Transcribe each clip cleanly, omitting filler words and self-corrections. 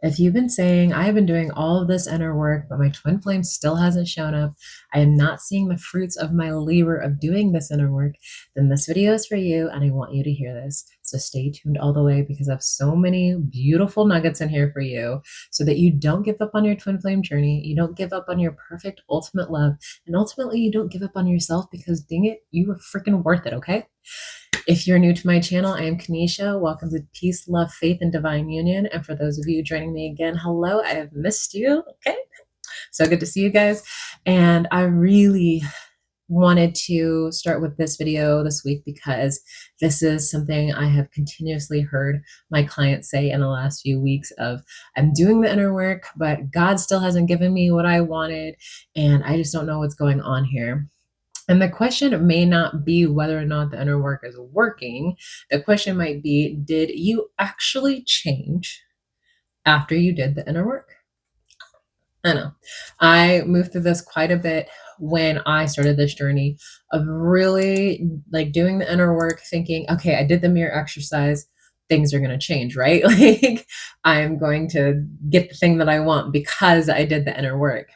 If you've been saying, I have been doing all of this inner work, but my twin flame still hasn't shown up, I am not seeing the fruits of my labor of doing this inner work, then this video is for you and I want you to hear this. So stay tuned all the way because I have so many beautiful nuggets in here for you so that you don't give up on your twin flame journey, you don't give up on your perfect ultimate love, and ultimately you don't give up on yourself because dang it, you were freaking worth it, okay? If you're new to my channel, I am Kanisha. Welcome to Peace, Love, Faith, and Divine Union. And for those of you joining me again, hello, I have missed you. Okay. So good to see you guys. And I really wanted to start with this video this week because this is something I have continuously heard my clients say in the last few weeks of, I'm doing the inner work, but God still hasn't given me what I wanted. And I just don't know what's going on here. And the question may not be whether or not the inner work is working. The question might be, did you actually change after you did the inner work? I know. I moved through this quite a bit when I started this journey of really like doing the inner work, thinking, okay, I did the mirror exercise. Things are going to change, right? Like I'm going to get the thing that I want because I did the inner work.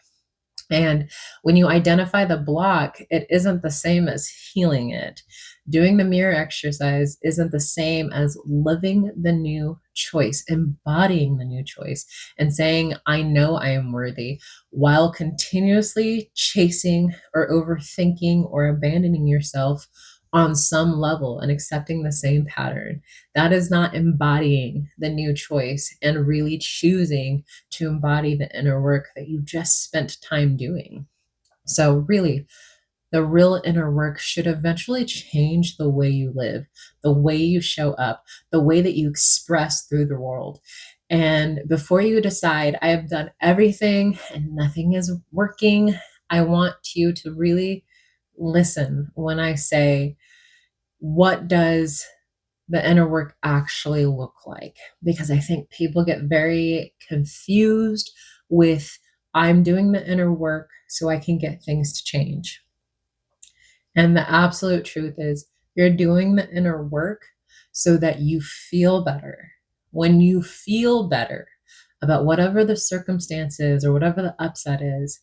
And when you identify the block, it isn't the same as healing it. Doing the mirror exercise isn't the same as living the new choice, embodying the new choice, and saying, I know I am worthy, while continuously chasing or overthinking or abandoning yourself on some level and accepting the same pattern. That is not embodying the new choice and really choosing to embody the inner work that you just spent time doing. So really, the real inner work should eventually change the way you live, the way you show up, the way that you express through the world. And before you decide, I have done everything and nothing is working, I want you to really listen when I say, what does the inner work actually look like? Because I think people get very confused with, I'm doing the inner work so I can get things to change. And the absolute truth is, you're doing the inner work so that you feel better. When you feel better about whatever the circumstances or whatever the upset is,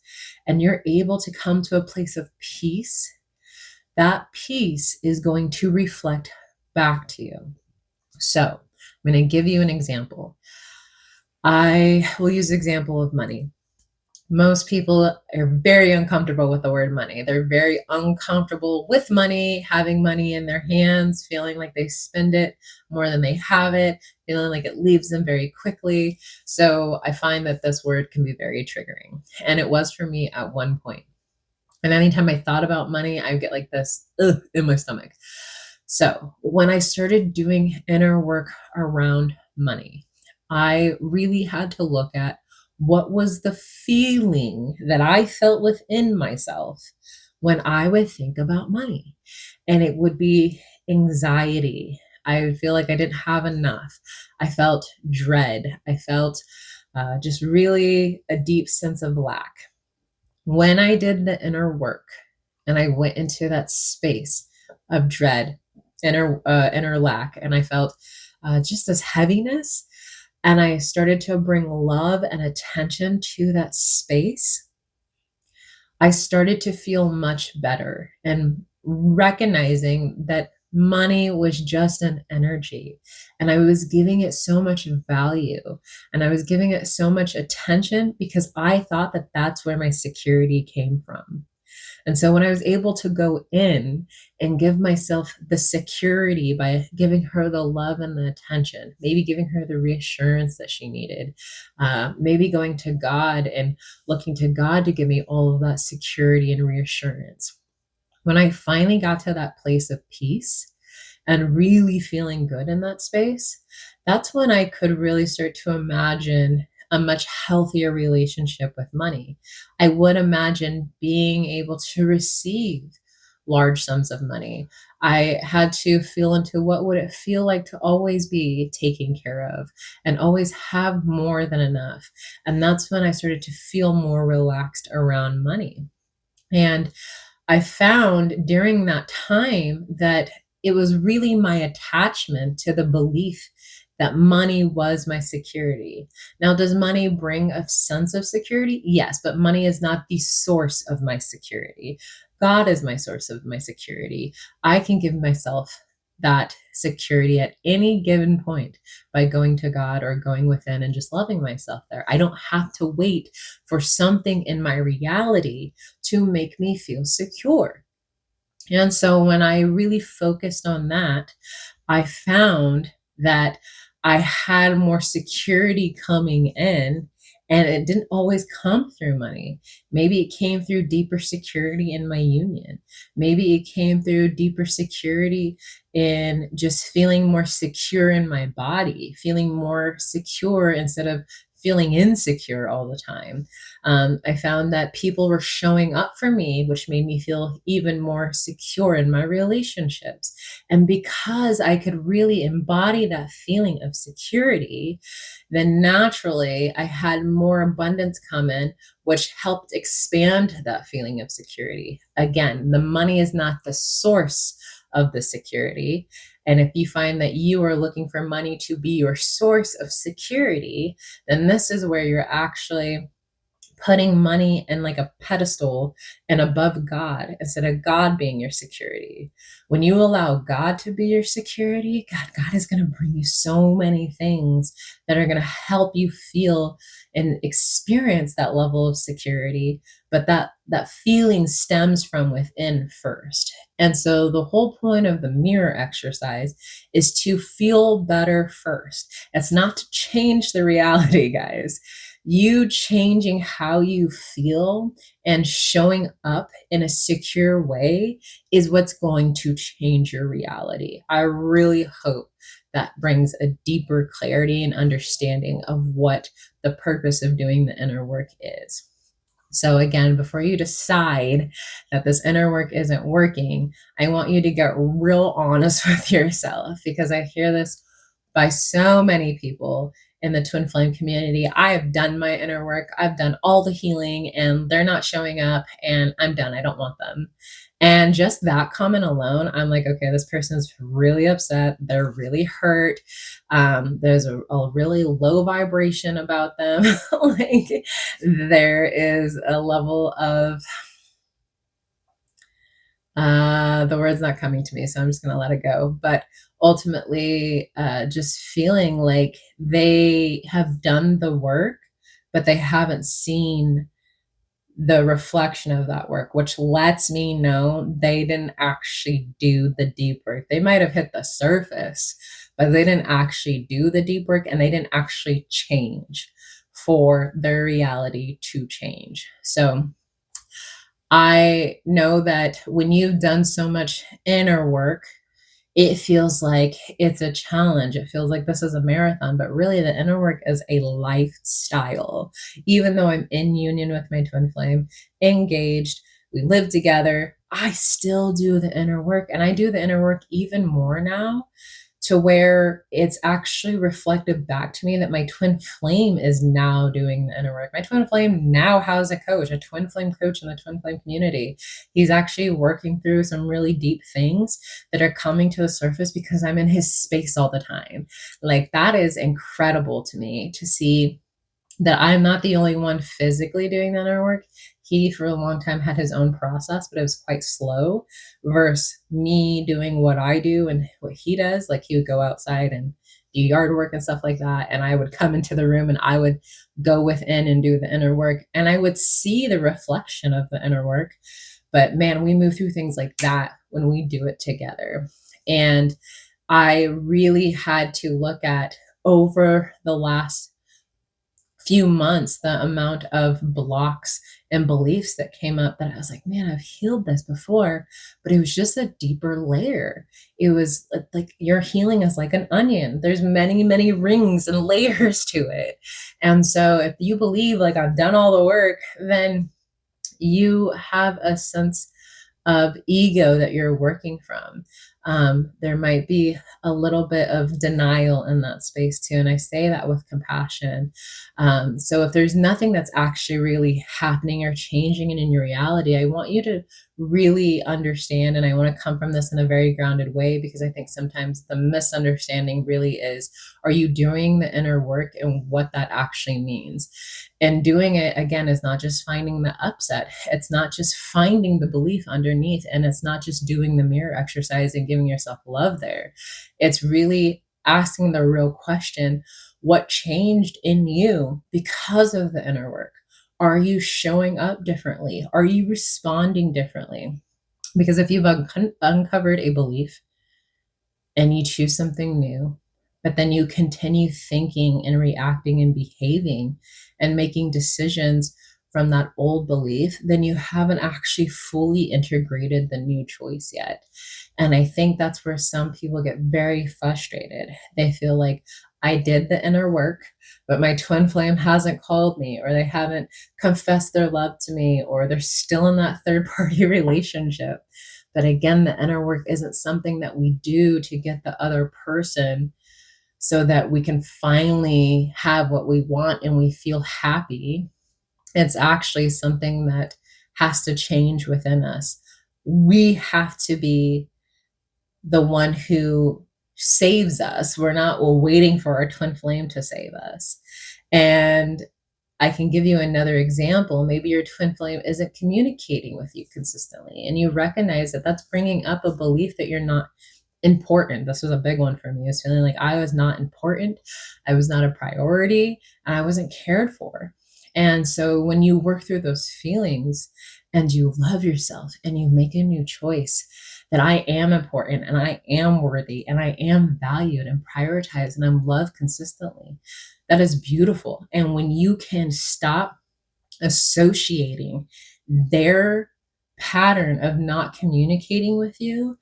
and you're able to come to a place of peace, that peace is going to reflect back to you. So I'm going to give you an example. I will use the example of money. Most people are very uncomfortable with the word money. They're very uncomfortable with money, having money in their hands, feeling like they spend it more than they have it, feeling like it leaves them very quickly. So I find that this word can be very triggering. And it was for me at one point. And anytime I thought about money, I would get like this in my stomach. So when I started doing inner work around money, I really had to look at what was the feeling that I felt within myself when I would think about money. And it would be anxiety. I would feel like I didn't have enough. I felt dread. I felt just really a deep sense of lack. When I did the inner work and I went into that space of dread, inner lack, and I felt just this heaviness, and I started to bring love and attention to that space, I started to feel much better and recognizing that money was just an energy and I was giving it so much value and I was giving it so much attention because I thought that that's where my security came from. And so when I was able to go in and give myself the security by giving her the love and the attention, maybe giving her the reassurance that she needed, maybe going to God and looking to God to give me all of that security and reassurance. When I finally got to that place of peace and really feeling good in that space, that's when I could really start to imagine a much healthier relationship with money. I would imagine being able to receive large sums of money. I had to feel into what would it feel like to always be taken care of and always have more than enough. And that's when I started to feel more relaxed around money. And I found during that time that it was really my attachment to the belief that money was my security. Now, does money bring a sense of security? Yes, but money is not the source of my security. God is my source of my security. I can give myself that security at any given point by going to God or going within and just loving myself there. I don't have to wait for something in my reality to make me feel secure. And so when I really focused on that, I found that I had more security coming in, and it didn't always come through money. Maybe it came through deeper security in my union. Maybe it came through deeper security in just feeling more secure in my body, feeling more secure instead of feeling insecure all the time. I found that people were showing up for me, which made me feel even more secure in my relationships. And because I could really embody that feeling of security, then naturally I had more abundance come in, which helped expand that feeling of security. Again, the money is not the source of the security. And if you find that you are looking for money to be your source of security, then this is where you're actually putting money in like a pedestal and above God instead of God being your security. When you allow God to be your security, God is going to bring you so many things that are going to help you feel and experience that level of security, but that feeling stems from within first. And so the whole point of the mirror exercise is to feel better first. It's not to change the reality, guys. You changing how you feel and showing up in a secure way is what's going to change your reality. I really hope that brings a deeper clarity and understanding of what the purpose of doing the inner work is. So, again, before you decide that this inner work isn't working, I want you to get real honest with yourself, because I hear this by so many people in the twin flame community. I have done my inner work, I've done all the healing, and they're not showing up, and I'm done. I don't want them. And just that comment alone, I'm like, okay, this person's really upset. They're really hurt. There's a really low vibration about them. Like, there is a level of the word's not coming to me, so I'm just going to let it go. But ultimately, just feeling like they have done the work, but they haven't seen the reflection of that work, which lets me know they didn't actually do the deep work. They might have hit the surface, but they didn't actually do the deep work, and they didn't actually change for their reality to change. So I know that when you've done so much inner work, it feels like it's a challenge. It feels like this is a marathon, but really the inner work is a lifestyle. Even though I'm in union with my twin flame, engaged, we live together, I still do the inner work. And I do the inner work even more now, to where it's actually reflected back to me that my twin flame is now doing the inner work. My twin flame now has a coach, a twin flame coach in the twin flame community. He's actually working through some really deep things that are coming to the surface because I'm in his space all the time. Like, that is incredible to me to see that I'm not the only one physically doing that inner work. He, for a long time, had his own process, but it was quite slow versus me doing what I do and what he does. Like, he would go outside and do yard work and stuff like that. And I would come into the room and I would go within and do the inner work. And I would see the reflection of the inner work. But man, we move through things like that when we do it together. And I really had to look at, over the last few months, the amount of blocks and beliefs that came up, that I was like, man, I've healed this before, but it was just a deeper layer. It was like your healing is like an onion. There's many, many rings and layers to it. And so if you believe like I've done all the work, then you have a sense of ego that you're working from. there might be a little bit of denial in that space too. And I say that with compassion. So if there's nothing that's actually really happening or changing in your reality, I want you to really understand. And I want to come from this in a very grounded way, because I think sometimes the misunderstanding really is, are you doing the inner work and what that actually means? And doing it again is not just finding the upset, it's not just finding the belief underneath, and it's not just doing the mirror exercise and giving yourself love there. It's really asking the real question: what changed in you because of the inner work? Are you showing up differently? Are you responding differently? Because if you've uncovered a belief and you choose something new, but then you continue thinking and reacting and behaving and making decisions from that old belief, then you haven't actually fully integrated the new choice yet. And I think that's where some people get very frustrated. They feel like, I did the inner work, but my twin flame hasn't called me, or they haven't confessed their love to me, or they're still in that third party relationship. But again, the inner work isn't something that we do to get the other person so that we can finally have what we want and we feel happy. It's actually something that has to change within us. We have to be the one who saves us. We're not waiting for our twin flame to save us. And I can give you another example. Maybe your twin flame isn't communicating with you consistently, and you recognize that that's bringing up a belief that you're not important. This was a big one for me. I was feeling like I was not important, I was not a priority, and I wasn't cared for. And so when you work through those feelings and you love yourself and you make a new choice that I am important and I am worthy and I am valued and prioritized and I'm loved consistently, that is beautiful. And when you can stop associating their pattern of not communicating with you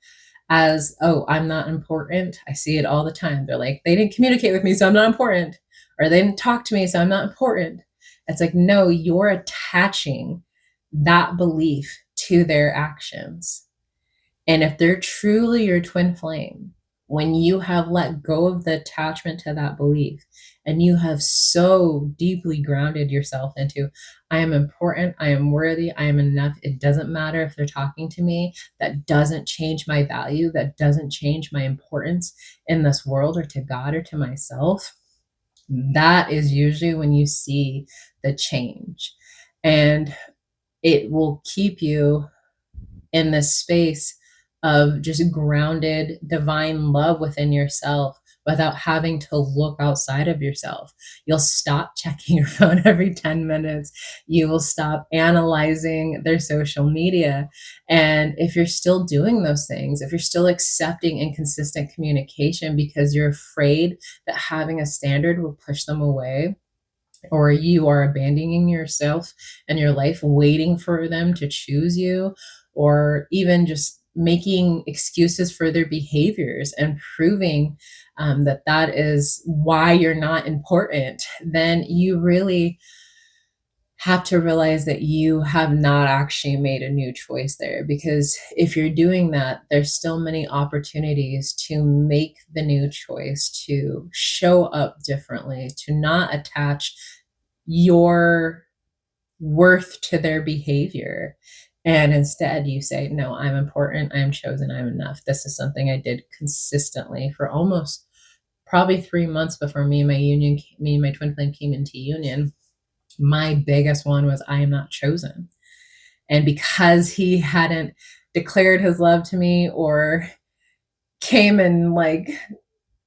as, oh, I'm not important. I see it all the time. They're like, they didn't communicate with me, so I'm not important. Or they didn't talk to me, so I'm not important. It's like, no, you're attaching that belief to their actions. And if they're truly your twin flame, when you have let go of the attachment to that belief and you have so deeply grounded yourself into, I am important, I am worthy, I am enough. It doesn't matter if they're talking to me. That doesn't change my value. That doesn't change my importance in this world or to God or to myself. That is usually when you see the change. And it will keep you in this space of just grounded divine love within yourself without having to look outside of yourself. You'll stop checking your phone every 10 minutes. You will stop analyzing their social media. And if you're still doing those things, if you're still accepting inconsistent communication because you're afraid that having a standard will push them away, or you are abandoning yourself and your life waiting for them to choose you, or even just making excuses for their behaviors and proving that that is why you're not important, then you really have to realize that you have not actually made a new choice there. Because if you're doing that, there's still many opportunities to make the new choice, to show up differently, to not attach your worth to their behavior. And instead, you say, no, I'm important, I'm chosen, I'm enough. This is something I did consistently for almost probably 3 months before me and my twin flame came into union. My biggest one was, I am not chosen. And because he hadn't declared his love to me or came and like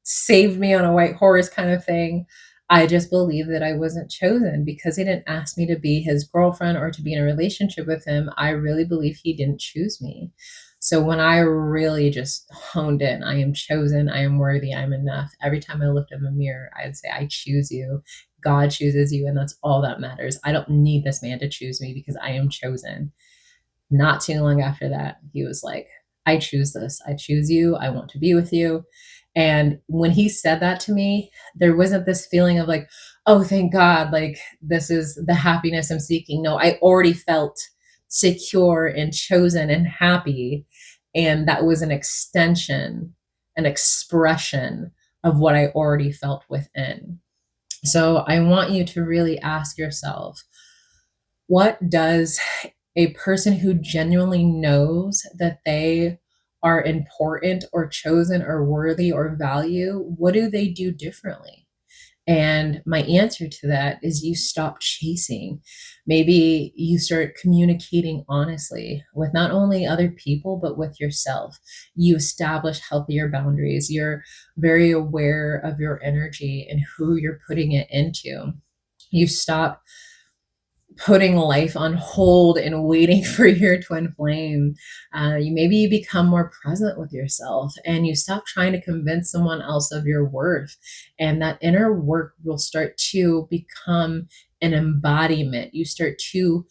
saved me on a white horse kind of thing, I just believed that I wasn't chosen because he didn't ask me to be his girlfriend or to be in a relationship with him. I really believe he didn't choose me. So when I really just honed in, I am chosen, I am worthy, I'm enough. Every time I looked in the mirror, I'd say, I choose you. God chooses you, and that's all that matters. I don't need this man to choose me because I am chosen. Not too long after that, he was like, I choose this. I choose you. I want to be with you. And when he said that to me, there wasn't this feeling of like, oh, thank God, like this is the happiness I'm seeking. No, I already felt secure and chosen and happy. And that was an extension, an expression of what I already felt within. So I want you to really ask yourself, what does a person who genuinely knows that they are important or chosen or worthy or value, what do they do differently? And my answer to that is you stop chasing. Maybe you start communicating honestly with not only other people, but with yourself. You establish healthier boundaries. You're very aware of your energy and who you're putting it into. You stop putting life on hold and waiting for your twin flame. You become more present with yourself and you stop trying to convince someone else of your worth. And that inner work will start to become an embodiment. You start to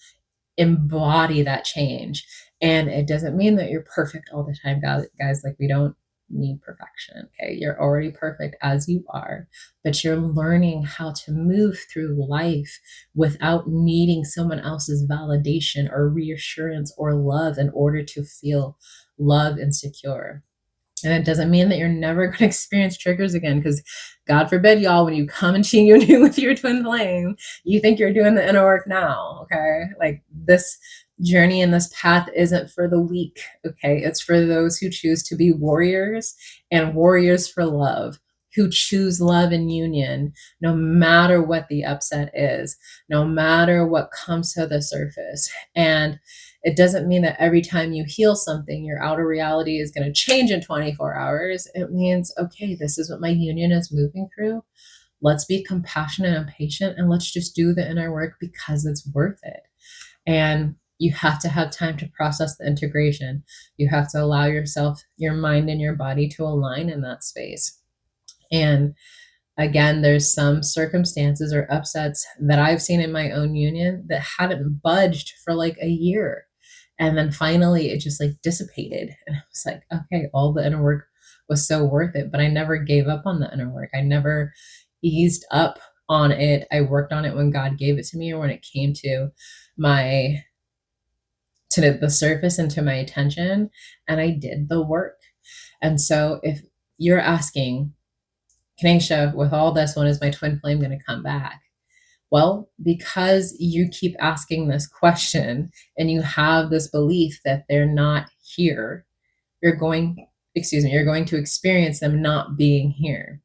embody that change. And it doesn't mean that you're perfect all the time, guys. Like, we don't need perfection. Okay. You're already perfect as you are, but you're learning how to move through life without needing someone else's validation or reassurance or love in order to feel love and secure. And it doesn't mean that you're never going to experience triggers again, because God forbid, y'all, when you come into union with your twin flame, you think you're doing the inner work now. Okay. Like, this journey and this path isn't for the weak. Okay. It's for those who choose to be warriors and warriors for love, who choose love and union, no matter what the upset is, no matter what comes to the surface. And it doesn't mean that every time you heal something, your outer reality is going to change in 24 hours. It means, okay, this is what my union is moving through. Let's be compassionate and patient, and let's just do the inner work because it's worth it. And you have to have time to process the integration. You have to allow yourself, your mind and your body to align in that space. And again, there's some circumstances or upsets that I've seen in my own union that haven't budged for like a year. And then finally it just like dissipated. And I was like, okay, all the inner work was so worth it. But I never gave up on the inner work. I never eased up on it. I worked on it when God gave it to me, or when it came to my the surface and to my attention, and I did the work. And so if you're asking, Kanisha, with all this, when is my twin flame going to come back? Well, because you keep asking this question and you have this belief that they're not here, you're going to experience them not being here.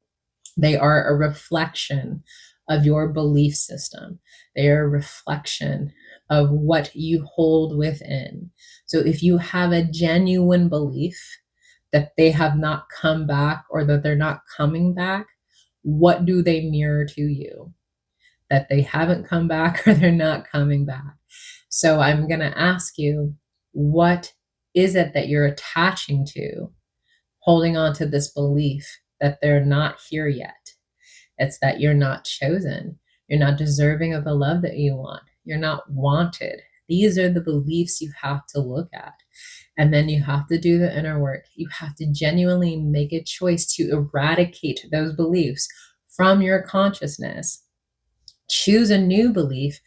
They are a reflection of your belief system. They are a reflection of what you hold within. So if you have a genuine belief that they have not come back, or that they're not coming back, what do they mirror to you? That they haven't come back or they're not coming back. So I'm going to ask you, what is it that you're attaching to, holding on to this belief that they're not here yet? It's that you're not chosen. You're not deserving of the love that you want. You're not wanted. These are the beliefs you have to look at. And then you have to do the inner work. You have to genuinely make a choice to eradicate those beliefs from your consciousness. Choose a new belief,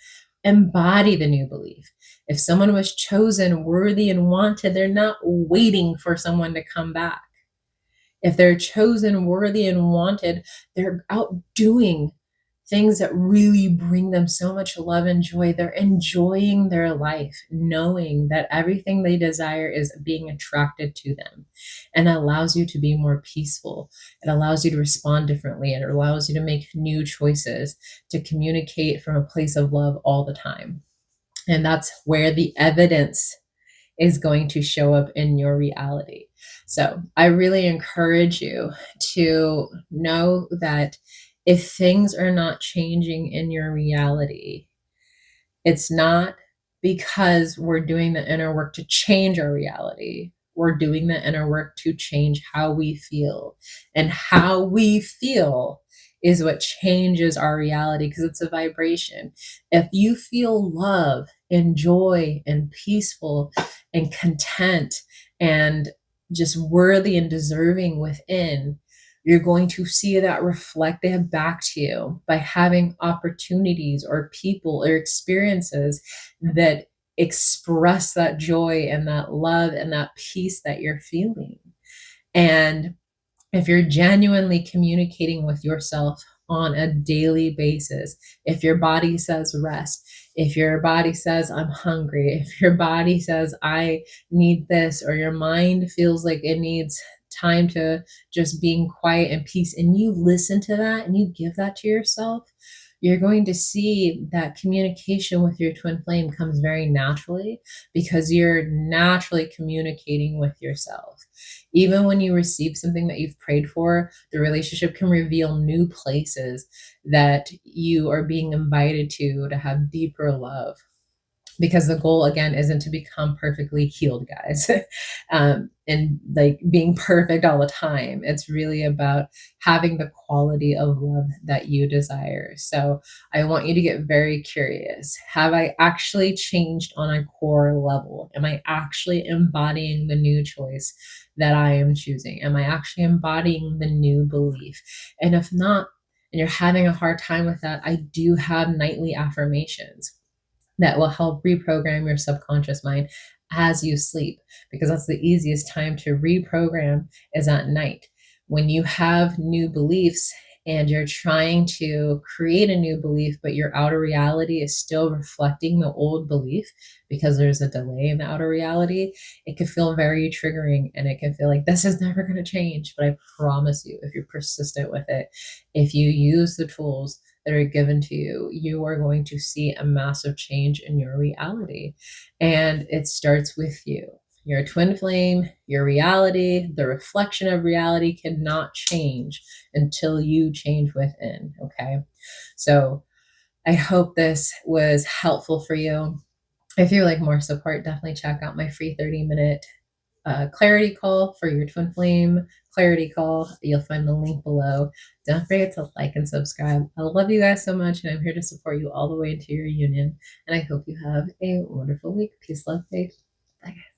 embody the new belief. If someone was chosen, worthy, and wanted, they're not waiting for someone to come back. If they're chosen, worthy, and wanted, they're out doing things that really bring them so much love and joy. They're enjoying their life, knowing that everything they desire is being attracted to them, and it allows you to be more peaceful. It allows you to respond differently. It allows you to make new choices, to communicate from a place of love all the time. And that's where the evidence is going to show up in your reality. So I really encourage you to know that if things are not changing in your reality, it's not because we're doing the inner work to change our reality. We're doing the inner work to change how we feel. And how we feel is what changes our reality, because it's a vibration. If you feel love and joy and peaceful and content and just worthy and deserving within, you're going to see that reflected back to you by having opportunities or people or experiences that express that joy and that love and that peace that you're feeling. And if you're genuinely communicating with yourself on a daily basis, if your body says rest, if your body says I'm hungry, if your body says I need this, or your mind feels like it needs time to just being quiet and peace, and you listen to that and you give that to yourself, you're going to see that communication with your twin flame comes very naturally because you're naturally communicating with yourself. Even when you receive something that you've prayed for, the relationship can reveal new places that you are being invited to have deeper love, because the goal again isn't to become perfectly healed, guys. And like being perfect all the time. It's really about having the quality of love that you desire. So I want you to get very curious. Have I actually changed on a core level? Am I actually embodying the new choice that I am choosing? Am I actually embodying the new belief? And if not, and you're having a hard time with that, I do have nightly affirmations that will help reprogram your subconscious mind as you sleep, because that's the easiest time to reprogram is at night when you have new beliefs and you're trying to create a new belief, but your outer reality is still reflecting the old belief because there's a delay in the outer reality. It can feel very triggering and it can feel like this is never going to change. But I promise you, if you're persistent with it, if you use the tools that are given to you, you are going to see a massive change in your reality. And it starts with you. Your twin flame, your reality, the reflection of reality cannot change until you change within. Okay. So I hope this was helpful for you. If you like more support, definitely check out my free 30-minute clarity call for your twin flame clarity call. You'll find the link below. Don't forget to like and subscribe. I love you guys so much, and I'm here to support you all the way into your union. And I hope you have a wonderful week. Peace, love, faith. Bye, guys.